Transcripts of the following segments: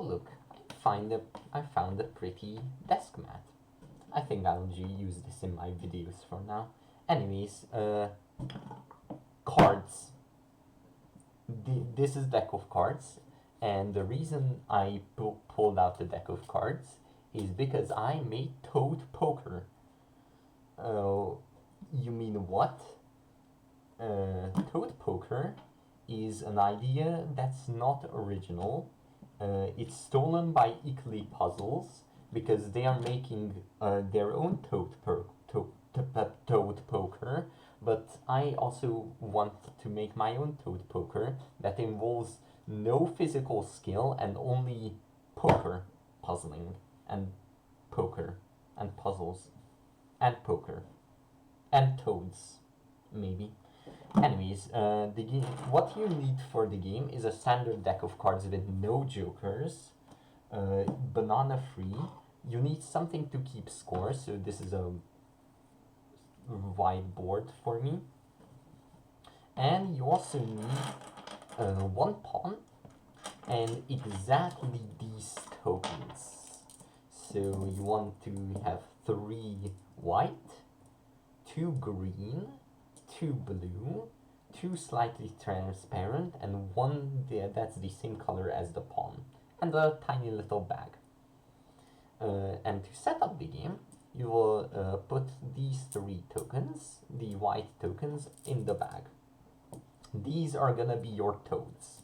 look, I found a pretty desk mat. I think I'll use this in my videos for now. Anyways, cards. This is deck of cards, and the reason I pulled out the deck of cards is because I made Toad Poker. You mean what? Toad Poker is an idea that's not original. It's stolen by wokryqh Puzzles because they are making their own Toad Poker, but I also want to make my own Toad Poker that involves no physical skill and only poker, puzzling, and poker, and puzzles, and poker, and toads, maybe. Anyways, the game. What you need for the game is a standard deck of cards with no jokers, banana free. You need something to keep score, so this is a whiteboard for me. And you also need one pawn and exactly these tokens. So you want to have 3 white, 2 green, 2 blue, 2 slightly transparent, and 1 that's the same color as the pawn, and a tiny little bag. And to set up the game, you will put these 3 tokens, the white tokens, in the bag. These are gonna be your toads.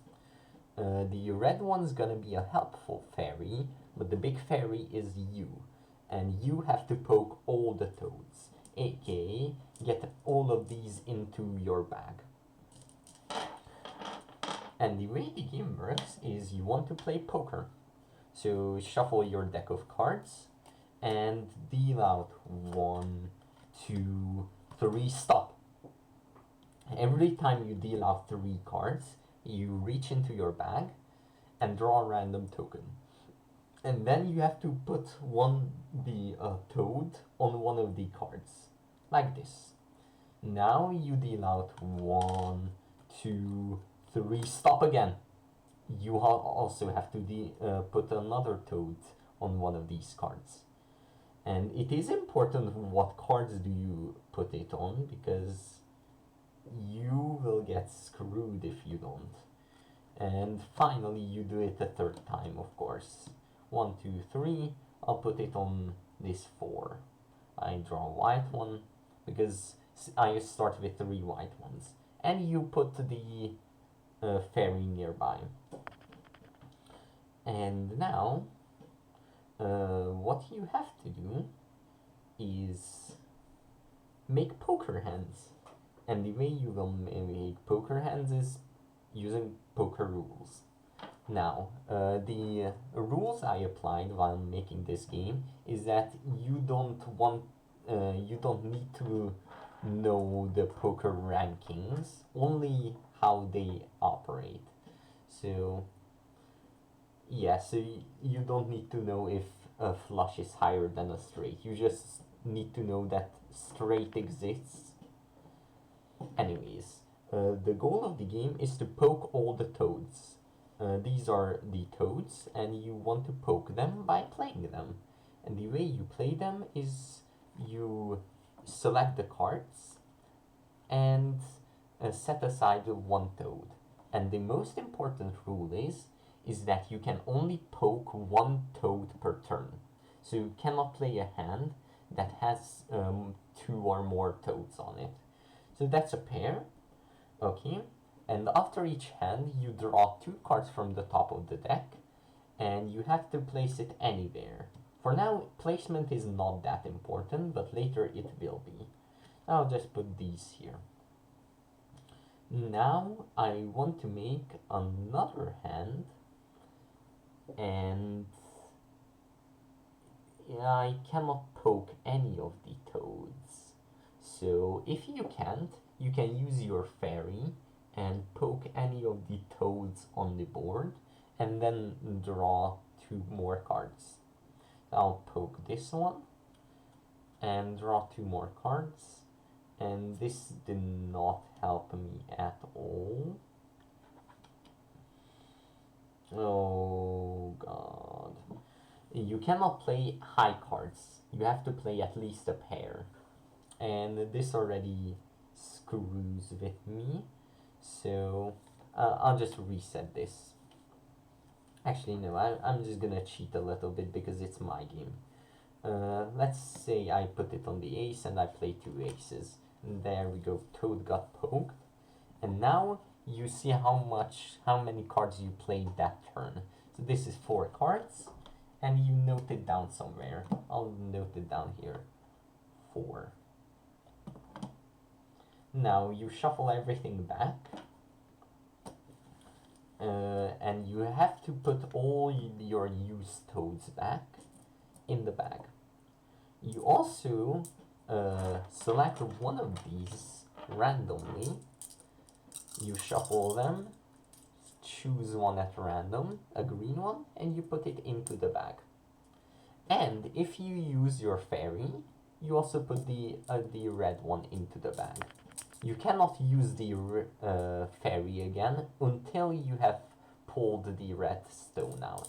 The red one's gonna be a helpful fairy, but the big fairy is you, and you have to poke all the toads, aka get all of these into your bag. And the way the game works is you want to play poker. So shuffle your deck of cards and deal out 1, 2, 3, stop. Every time you deal out 3 cards, you reach into your bag and draw a random token. And then you have to put the toad on one of the cards, like this. Now you deal out 1, 2, 3, stop again. You also have to put another toad on one of these cards. And it is important what cards do you put it on, because you will get screwed if you don't. And finally you do it a 3rd time, of course. 1, 2, 3, I'll put it on this 4. I draw a white one, because I start with 3 white ones. And you put the fairy nearby. And now, what you have to do is make poker hands. And the way you will make poker hands is using poker rules. Now, the rules I applied while making this game is that you don't need to know the poker rankings, only how they operate. So yeah, so you don't need to know if a flush is higher than a straight. You just need to know that straight exists. Anyways, the goal of the game is to poke all the toads. These are the toads, and you want to poke them by playing them. And the way you play them is you select the cards and set aside 1 toad. And the most important rule is that you can only poke 1 toad per turn. So you cannot play a hand that has 2 or more toads on it. So that's a pair, okay? And after each hand, you draw 2 cards from the top of the deck, and you have to place it anywhere. For now, placement is not that important, but later it will be. I'll just put these here. Now I want to make another hand, and I cannot poke any of the toads. So if you can't, you can use your fairy and poke any of the toads on the board, and then draw 2 more cards. I'll poke this one and draw 2 more cards, and this did not help me at all. Oh god. you cannot play high cards. You have to play at least a pair. And this already screws with me. So I'll just reset this. Actually, no, I'm just gonna cheat a little bit because it's my game. Let's say I put it on the ace and I play 2 aces. And there we go, toad got poked. And now you see how many cards you played that turn. So this is 4 cards, and you note it down somewhere. I'll note it down here. 4. Now you shuffle everything back. And you have to put all your used toads back in the bag. You also select one of these randomly. You shuffle them, choose one at random, a green one, and you put it into the bag. And if you use your fairy, you also put the red one into the bag. You cannot use the fairy again until you have pulled the red stone out.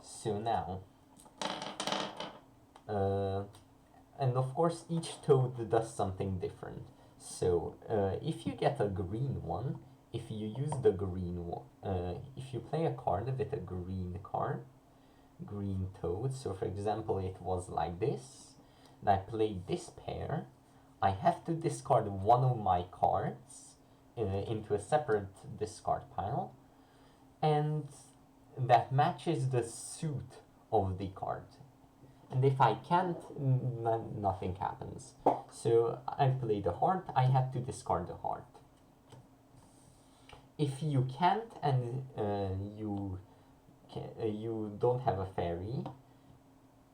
So now, and of course each toad does something different. So if you get a green one, if you use the green one, if you play a card with a green card, green toad, so for example it was like this, and I played this pair, I have to discard one of my cards into a separate discard pile, and that matches the suit of the card. And if I can't, nothing happens. So I played a heart, I had to discard the heart. If you can't and you don't have a fairy,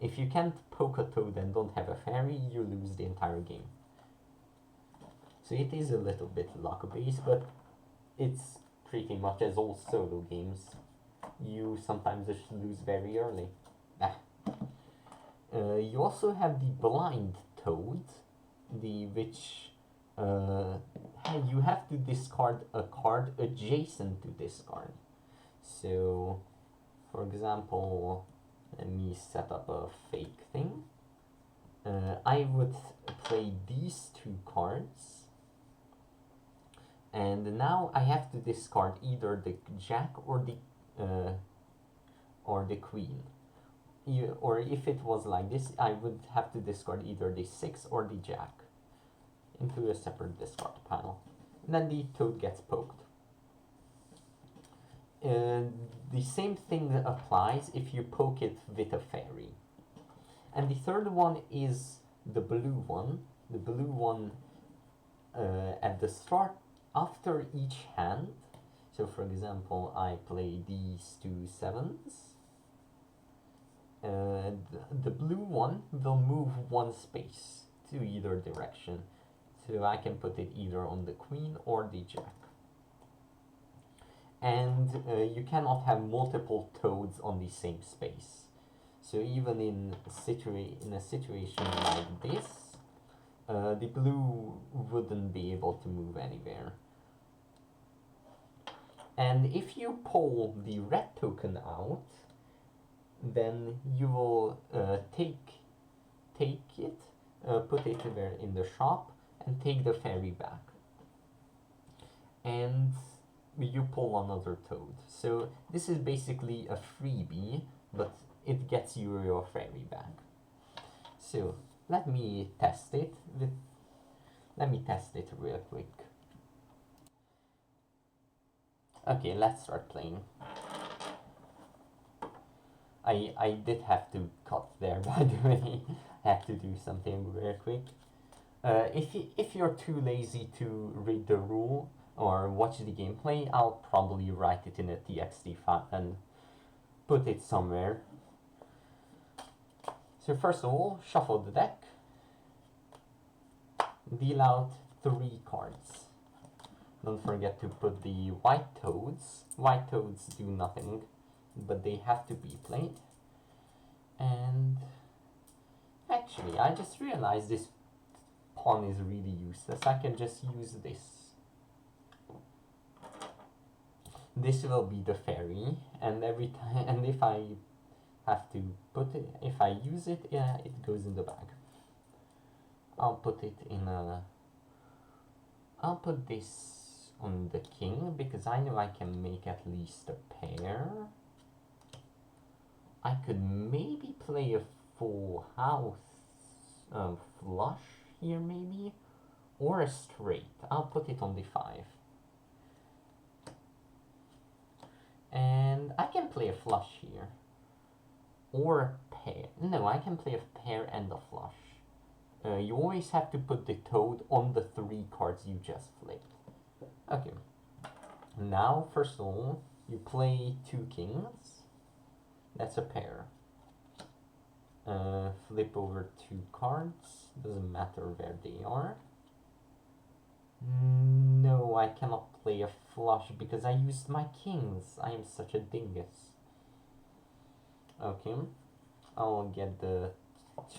if you can't poke a toad and don't have a fairy, you lose the entire game. So it is a little bit luck-based, but it's pretty much as all solo games. You sometimes just lose very early. You also have the blind toad, which you have to discard a card adjacent to this card. So, for example, let me set up a fake thing. I would play these 2 cards, and now I have to discard either the jack or the queen. Or if it was like this, I would have to discard either the 6 or the jack into a separate discard pile. And then the toad gets poked. The same thing applies if you poke it with a fairy. And the third one is the blue one. The blue one at the start, after each hand. So for example, I play these 2 sevens. The blue one will move 1 space to either direction. So I can put it either on the queen or the jack. And you cannot have multiple toads on the same space. So even in a situation like this, the blue wouldn't be able to move anywhere. And if you pull the red token out, then you will take it, put it there in the shop, and take the fairy back. And you pull another toad. So this is basically a freebie, but it gets you your fairy back. So let me test it real quick. Okay, let's start playing. I did have to cut there, by the way. I had to do something real quick. If you're too lazy to read the rule or watch the gameplay, I'll probably write it in a TXT file and put it somewhere. So first of all, shuffle the deck. Deal out 3 cards. Don't forget to put the white toads. White toads do nothing, but they have to be played. And actually, I just realized this pawn is really useless. I can just use this. this will be the fairy, and every time, and if I have to put it, if I use it, yeah, it goes in the bag. I'll put it in a, I'll put this on the king, because I know I can make at least a pair. I could maybe play a full house flush here, maybe, or a straight. I'll put it on the 5. And I can play a flush here. Or a pair. No, I can play a pair and a flush. You always have to put the toad on the 3 cards you just flipped. Okay. Now, first of all, you play 2 kings. That's a pair. Flip over 2 cards. Doesn't matter where they are. No, I cannot play a flush because I used my kings. I am such a dingus. Okay, I'll get the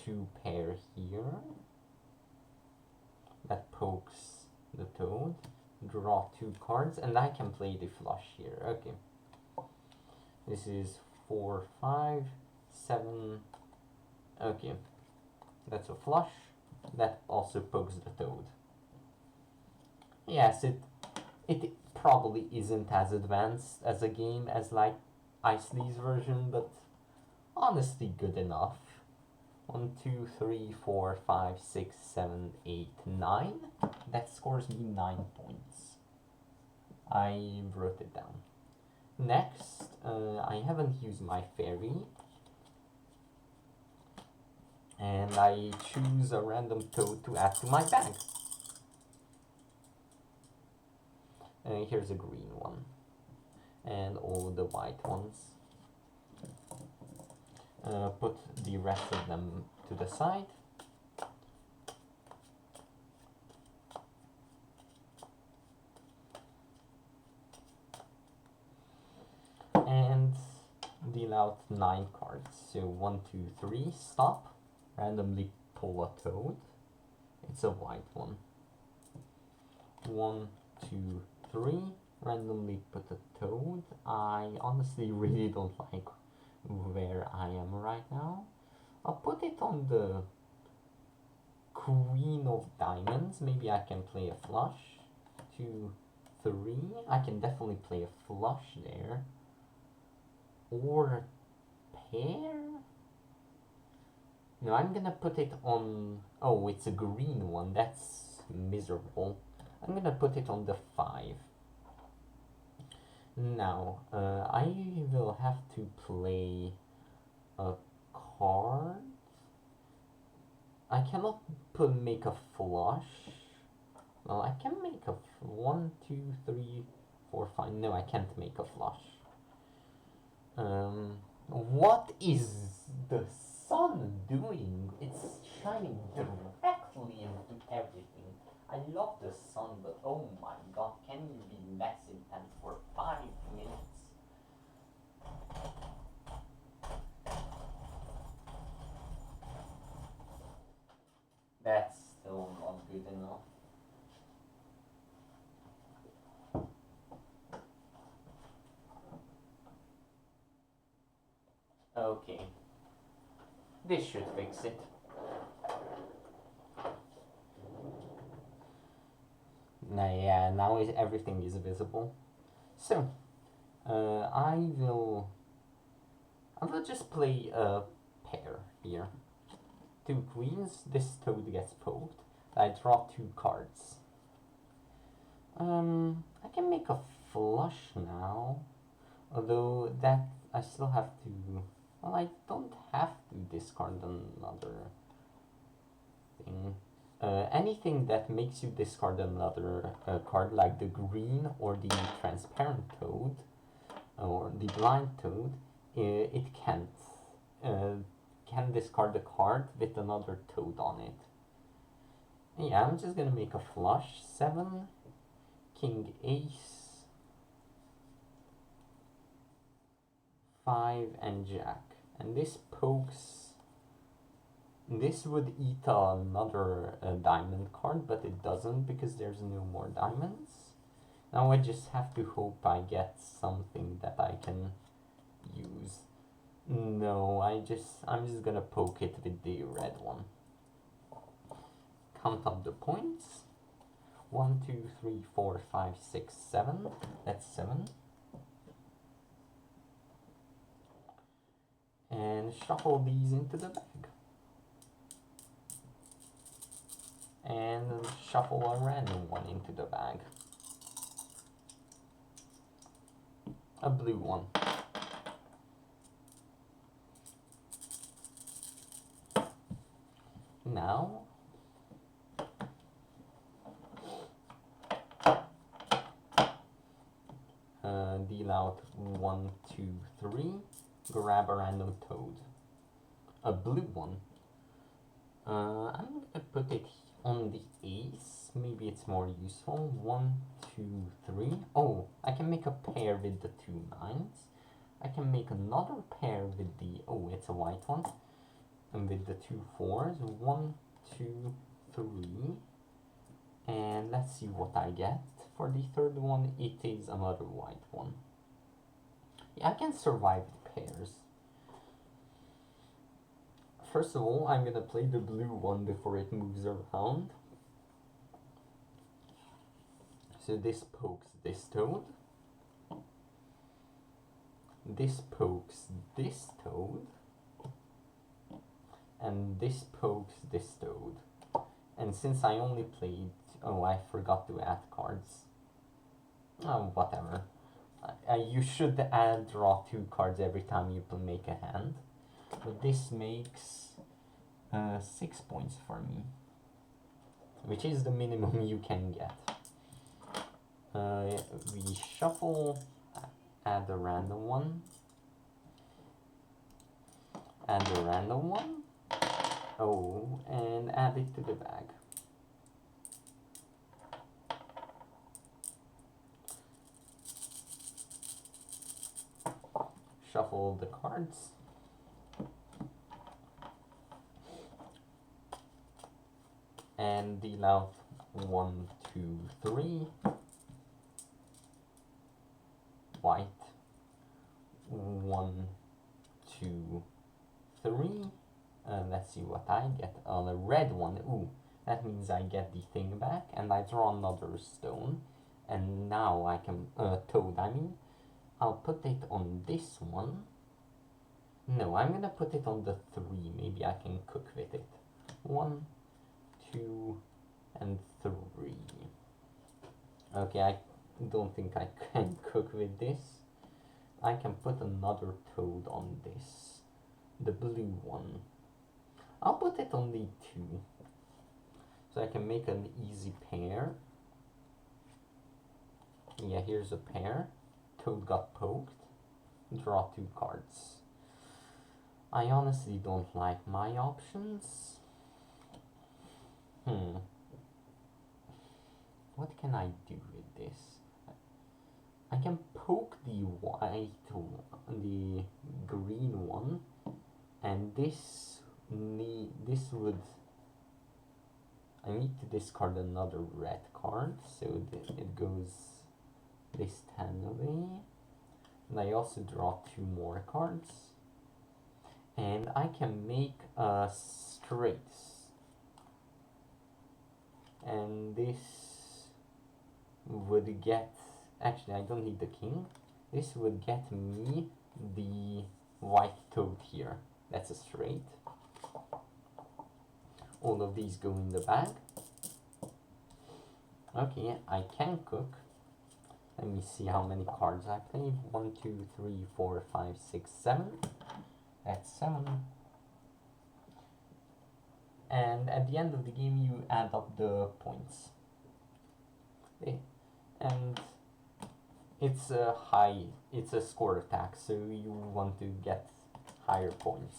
2 pair here. That pokes the toad. Draw 2 cards, and I can play the flush here. Okay. This is 4, 5, 7. Okay. That's a flush. That also pokes the toad. Yes, it probably isn't as advanced as a game as like Isley's version, but honestly good enough. 1, 2, 3, 4, 5, 6, 7, 8, 9. That scores me 9 points. I wrote it down. Next, I haven't used my fairy. And I choose a random toad to add to my bag. Here's a green one. And all the white ones. Put the rest of them to the side. And deal out 9 cards. So 1, 2, 3, stop. Randomly pull a toad. It's a white one. 1, 2, 3. Randomly put a toad. I honestly really don't like where I am right now. I'll put it on the queen of diamonds. Maybe I can play a flush. 2, 3. I can definitely play a flush there. Or a pair? No, I'm gonna put it on... Oh, it's a green one. That's miserable. I'm gonna put it on the 5. Now, I will have to play a card. I cannot make a flush. Well, I can make a 1, 2, 3, 4, 5. No, I can't make a flush. What is the sun doing? It's shining directly into everything. I love the sun, but oh my god, can you be less intense for 5 minutes? That's still not good enough. Okay. This should fix it. Yeah, now everything is visible. So, I will just play a pair here. 2 queens, this toad gets poked. I draw 2 cards. I can make a flush now, although that I still have to... Well, I don't have to discard another thing. Anything that makes you discard another card, like the green or the transparent toad, or the blind toad, it can't. Can discard the card with another toad on it. Yeah, I'm just gonna make a flush. 7, king, ace, 5, and jack. And this pokes... This would eat another diamond card, but it doesn't because there's no more diamonds. Now I just have to hope I get something that I can use. No, I'm just gonna poke it with the red one. Count up the points. 1, 2, 3, 4, 5, 6, 7. That's 7. And shuffle these into the bag. And shuffle a random one into the bag. A blue one. Now, deal out 1, 2, 3. Grab a random toad. A blue one. I'm gonna put it on the ace. Maybe it's more useful. 1, 2, 3. Oh, I can make a pair with the 2 9s. I can make another pair with the, oh, it's a white one. And with the 2 4s. 1, 2, 3. And let's see what I get. For the third one, it is another white one. Yeah, I can survive with pairs. First of all, I'm gonna play the blue one before it moves around. So this pokes this toad. This pokes this toad. And this pokes this toad. And since I only played... Oh, I forgot to add cards. Oh, whatever. You should draw 2 cards every time you make a hand. But this makes 6 points for me. Which is the minimum you can get. We shuffle, add a random one. Add a random one. Oh, and add it to the bag. Shuffle the cards. And deal out 1, 2, 3. White. 1, 2, 3. Let's see what I get on a red one. Ooh, that means I get the thing back, and I draw another stone. And now I can, toad, I mean. I'll put it on this one. No, I'm gonna put it on the 3. Maybe I can cook with it. 1, 2, and 3. Okay, I don't think I can cook with this. I can put another toad on this. The blue one. I'll put it on the 2. So I can make an easy pair. Yeah, here's a pair. Toad got poked. Draw 2 cards. I honestly don't like my options. What can I do with this? I can poke the white one, the green one, and this would... I need to discard another red card, so it goes this 10 away. And I also draw 2 more cards. And I can make a straights. And this would get... Actually, I don't need the king. This would get me the white toad here. That's a straight. All of these go in the bag. Okay, I can cook. Let me see how many cards I played. 1, 2, 3, 4, 5, 6, 7. That's 7. And at the end of the game, you add up the points. Okay. And it's a score attack, so you want to get higher points.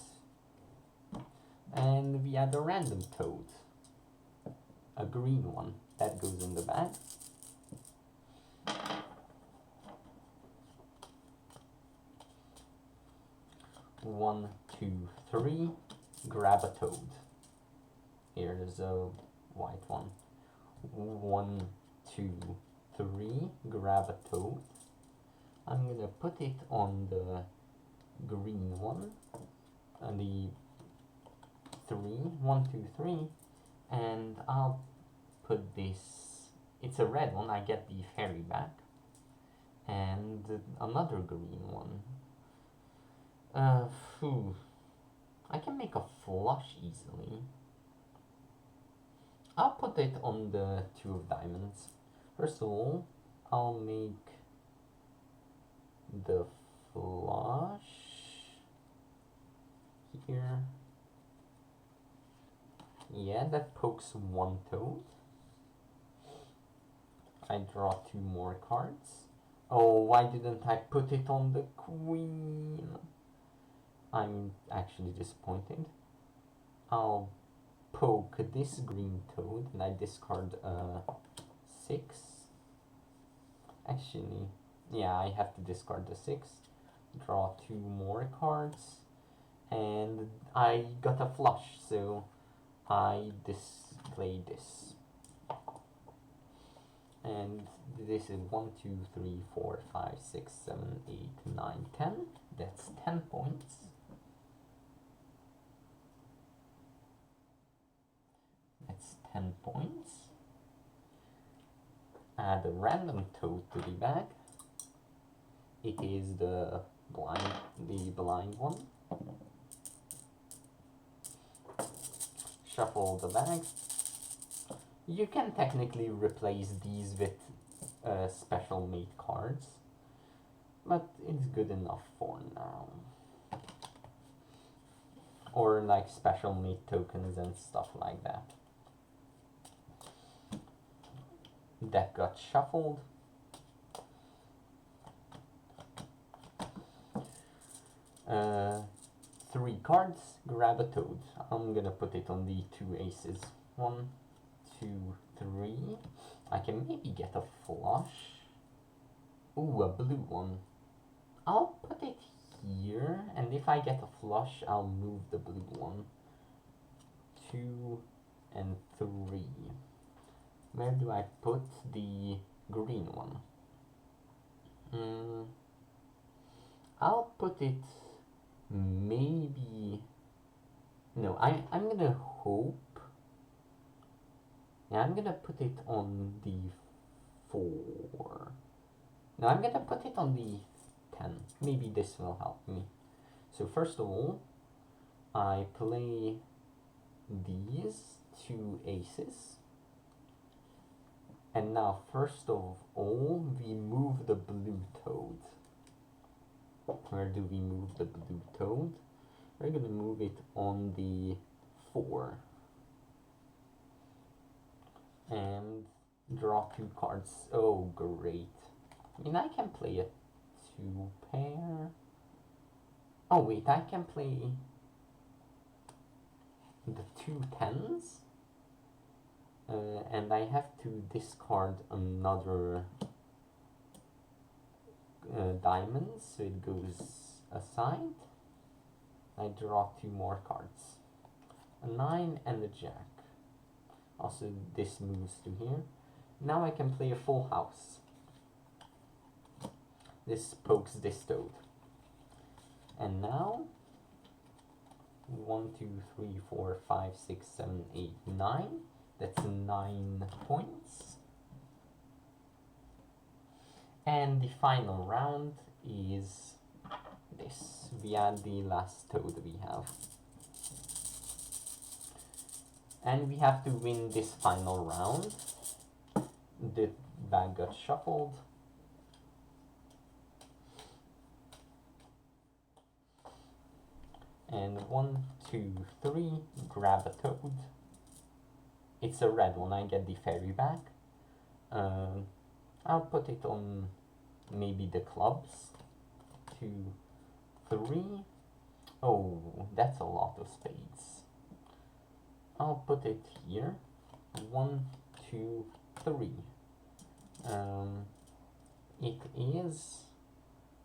And we add a random toad. A green one. That goes in the bag. One, 2, 3. Grab a toad. Here's a white one. 1, 2, 3, grab a toad. I'm gonna put it on the green one, and the 3, 1, 2, 3, and I'll put this, it's a red one, I get the fairy back, and another green one. I can make a flush easily. I'll put it on the 2 of diamonds. First of all, I'll make the flush here. Yeah, that pokes 1 toad. I draw 2 more cards. Oh, why didn't I put it on the queen? I'm actually disappointed. I'll poke this green toad and I discard 6. Actually, yeah, I have to discard the 6. Draw 2 more cards. And I got a flush, so I display this. And this is 1, 2, 3, 4, 5, 6, 7, 8, 9, 10. That's 10 points. That's 10 points. Add a random toad to the bag. It is the blind one. Shuffle the bag. You can technically replace these with special mate cards, but it's good enough for now. Or like special mate tokens and stuff like that. Deck got shuffled. Three cards, grab a toad. I'm gonna put it on the 2 aces. 1, 2, 3. I can maybe get a flush. Ooh, a blue one. I'll put it here, and if I get a flush, I'll move the blue one. 2 and 3. Where do I put the green one? I'll put it maybe... No, I'm gonna hope... Yeah, I'm gonna put it on the 4. No, I'm gonna put it on the 10. Maybe this will help me. So first of all, I play these 2 aces. And now, first of all, we move the blue toad. Where do we move the blue toad? We're gonna move it on the 4. And draw 2 cards. Oh, great. I mean, I can play a 2 pair. Oh, wait, I can play the 2 tens. And I have to discard another diamond, so it goes aside. I draw 2 more cards. A 9 and a jack. Also, this moves to here. Now I can play a full house. This pokes this toad. And now 1, 2, 3, 4, 5, 6, 7, 8, 9. That's 9 points. And the final round is this. We add the last toad we have. And we have to win this final round. The bag got shuffled. And 1, 2, 3, grab a toad. It's a red one, I get the fairy back. I'll put it on maybe the clubs. 2, 3. Oh, that's a lot of spades. I'll put it here. 1, 2, 3. It is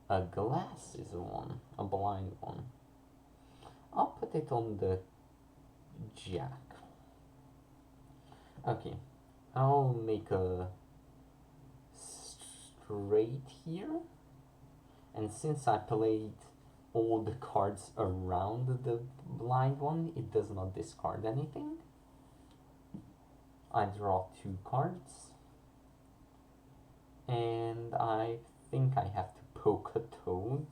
a glasses one, a blind one. I'll put it on the jack. Okay, I'll make a straight here, and since I played all the cards around the blind one, it does not discard anything. I draw 2 cards, and I think I have to poke a toad.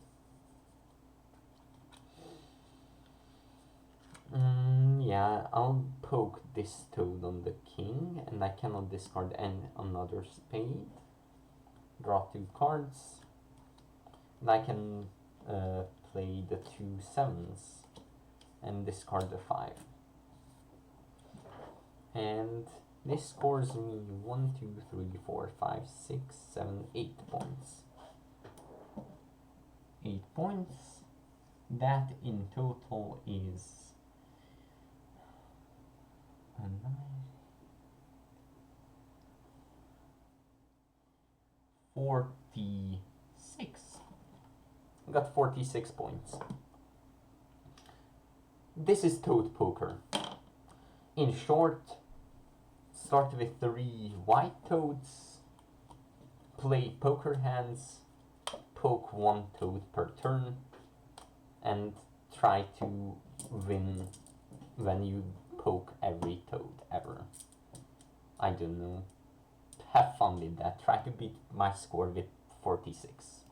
Yeah, I'll poke this toad on the king, and I cannot discard another spade. Draw 2 cards, and I can play the 2 sevens and discard the 5. And this scores me 1, 2, 3, 4, 5, 6, 7, 8 points. 8 points. That in total is 46. I got 46 points. This is Toad Poker. In short, start with 3 white toads, play poker hands, poke 1 toad per turn, and try to win when you poke every toad ever. I don't know. Have fun with that. Try to beat my score with 46.